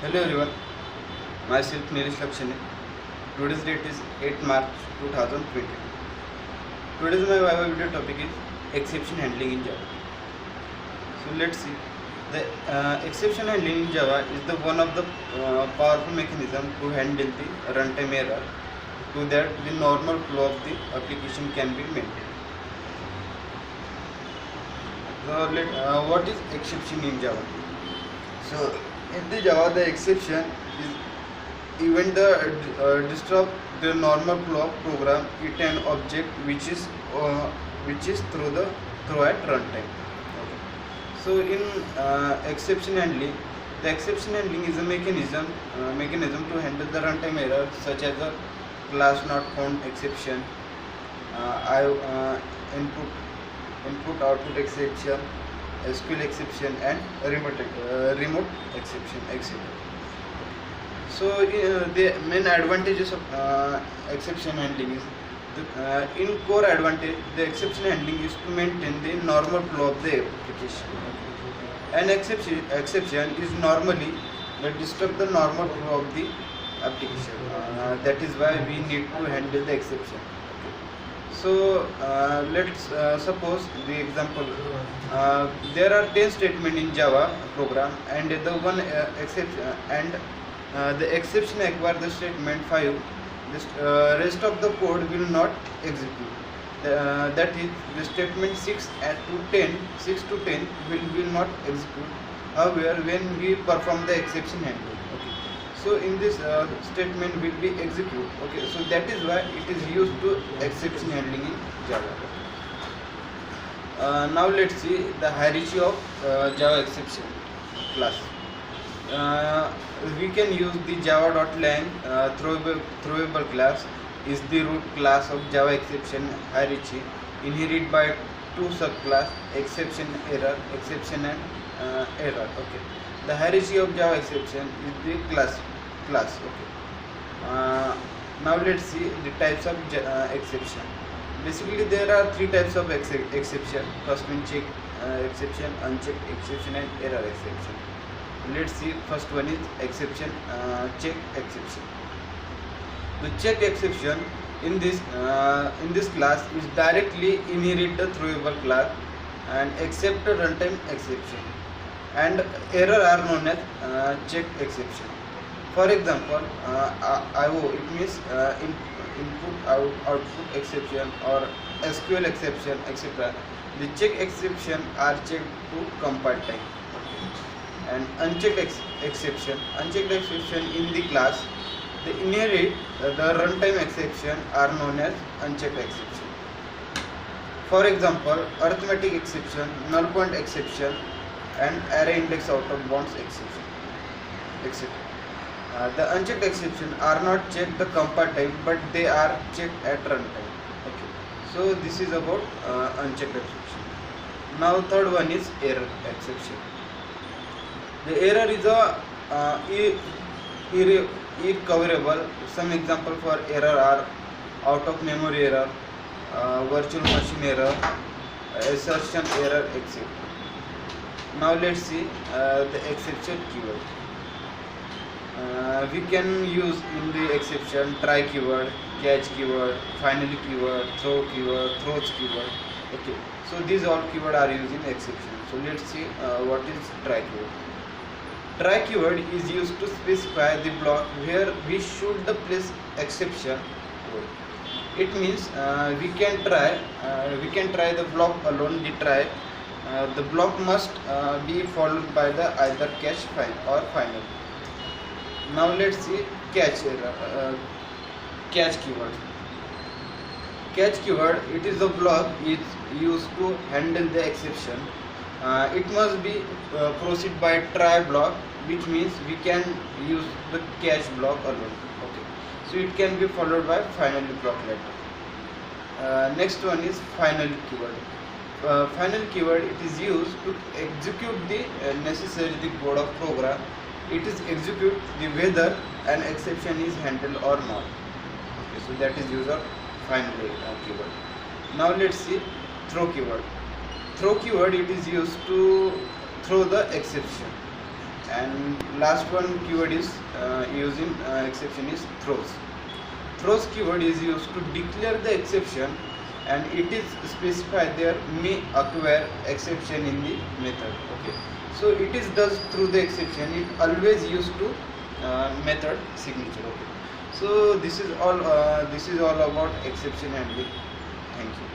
Hello everyone, myself Nilesh Lakshane. Today's date is 8 March 2020. Today's my Viva video topic is exception handling in Java. So let's see. The exception handling in Java is the one of the powerful mechanism to handle the runtime error, so that the normal flow of the application can be maintained. So what is exception in Java? So in the Java, the exception is even the disrupt the normal flow of program. It an object which is through at runtime. Okay. So in exception handling, the exception handling is a mechanism to handle the runtime errors such as a class not found exception, I input output exception, SQL exception, and remote exception, etc. So the main advantages of exception handling is in core advantage, the exception handling is to maintain the normal flow of the application. An exception is normally disturb the normal flow of the application. That is why we need to handle the exception. So let's suppose the example. There are 10 statements in Java program, and the one exception the exception acquire the statement 5. This rest of the code will not execute. That is, the statement 6 to 10 will not execute. However, when we perform the exception handling, okay, so in this statement will be execute. Okay, so that is why it is used to exception handling in Java. Now let's see the hierarchy of Java exception class. We can use the java.lang throwable class is the root class of Java exception hierarchy, inherited by two subclass exception and error. Okay, the hierarchy of Java exception is the class. Okay, now let's see the types of exception. Basically, there are three types of exception. First one, check exception, unchecked exception, and error exception. Let's see, first one is exception, check exception. The check exception in this class is directly inherit the throwable class and accept the runtime exception, and error are known as check exception. For example, IO, it means input output exception, or SQL exception, etc. The check exception are checked to compile time. And unchecked exception in the class, the inherit the runtime exception are known as unchecked exception. For example, arithmetic exception, null point exception, and array index out of bounds exception, etc. The unchecked exception are not checked the compile time, but they are checked at runtime. Okay, so this is about unchecked exception. Now third one is error exception. The error is irrecoverable. Some example for error are out of memory error, virtual machine error, assertion error, etc. Now let's see the exception keyword. We can use in the exception try keyword, catch keyword, finally keyword, throw keyword, throws keyword. Okay, so these all keyword are used in exception. So let's see what is try keyword. Try keyword is used to specify the block where we should place exception code. It means we can try the block alone. The block must be followed by the either catch or final. Now let's see catch keyword. Catch keyword, it is a block is used to handle the exception. It must be proceed by try block, which means we can use the catch block alone. Okay, so it can be followed by final block later. Next one is final keyword. Final keyword, it is used to execute the necessary code of program. It is execute the whether an exception is handled or not. Okay, so that is use of final keyword. Now let's see throw keyword. Throw keyword, it is used to throw the exception. And last one keyword is using exception is throws. Throws keyword is used to declare the exception, and it is specified there may acquire exception in the method. Okay, so it is does through the exception, it always used to method signature. Okay, so this is all about exception handling. Thank you.